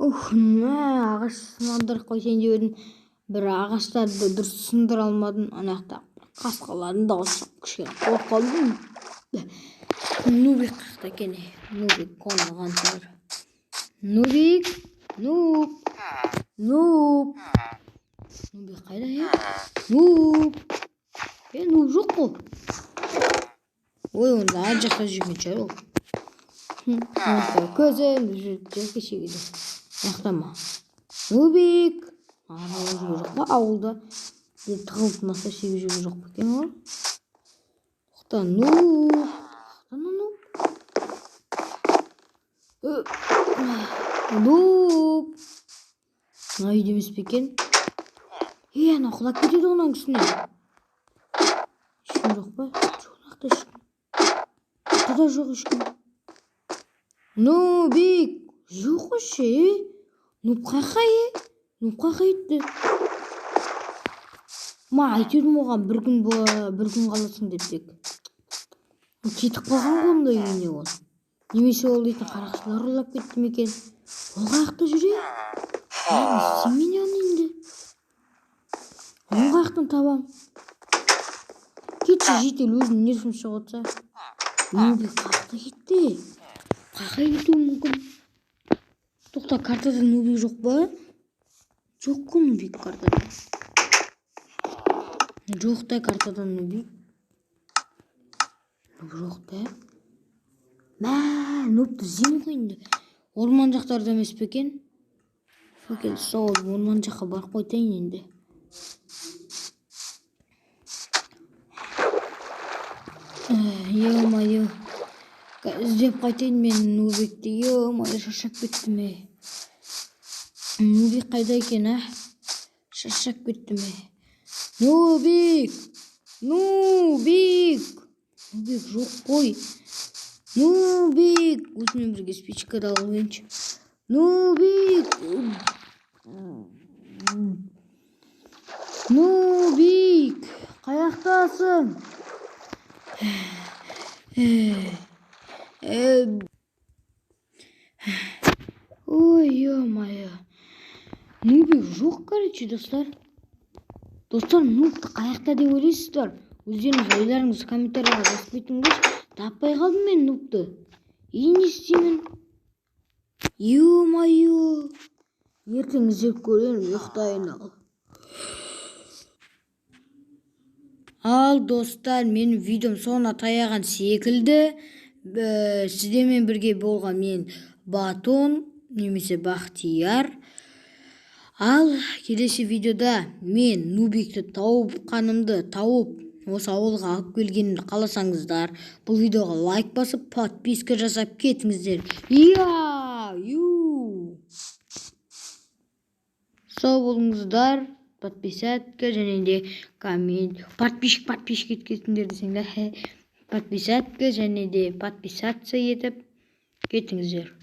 Ағаш сындырып қойсайын деп едім. Бір ағаштарды дұрыс сындыра алмадым. Ана жақта қасқалардың дауысы кішкене қорқып қалдым. Нубик қайда екен? Нубик қонған шығар. Нубик, Нубик қайда я? Нуб жоқ қой. Ой, онда ар жақта жүрген шығар ол. Көзім жүріп кешегіде. Яқтама. Нубик. Жүрген жоқ па ауылда? Тығылып маса шегі жүрген жоқ па екен ол? Тоқта, Нуб. Нуб. Мына үйде емес пе екен? Ана құлап кетеді оның үстіне. Ешкім жоқ па? Жоқ, ешкім. Құда жоқ ешкім. Нубик. Жоқ ше. Нуб қайқа етті. Ма айтудым оған бір күн қаласың деп тек. Кетіп қалған қолында үйіне ол. Немесе ол дейтін қарақшылар ұрлап кетті ме екен? Ол қаяқта жүре? Семен оны енді. Ол қаяқтан табам. Кетші жетел өзінің нервін шығытса. Нубик қаяқта кетті. Қайқа кетуі мүмкін. Тоқта, картада Нубик жоқ па? Жоқ қой Нубик картада. Жоқ та картада Нубик. Жоқ та. Нубты іздемей қойынды. Орман жақтарда емес пе екен? Факел сол орман жаққа барып қойтайын енді. Е-майы. Іздеп қайтайын мен Нубикті. Е-майы, шаршап кеттім. Нубик қайда екен, шаршап кеттім. Нубик жоқ қой. Нубик. Өзімен бірге спичкада алайыншы. Нубик. Қаяқтасың? Ой, е-майы. Нубик жоқ, короче, достар. Нубты қаяқта деп ойлайсыздар? Өздеріңіз ойларыңызды комментарияға жазып кетіңдерші. Таппай қалдым мен Нубты. Не істеймін? Е-майы. Ертең іздеп көремін, ұйықтайын ал. Ал достар, менің видеом соңына таяған секілді. Сіздермен бірге болған мен Батон, немесе Бақтияр. Ал келесі видеода мен Нубикті тауып осы ауылға алып келгенімді қаласаңыздар, бұл видеоға лайк басып, подписка жасап кетіңіздер. Сау болыңыздар. Подписатка және де коммент. Подписчик еткендер десеңдер. Подписатка және де подписация етіп кетіңіздер.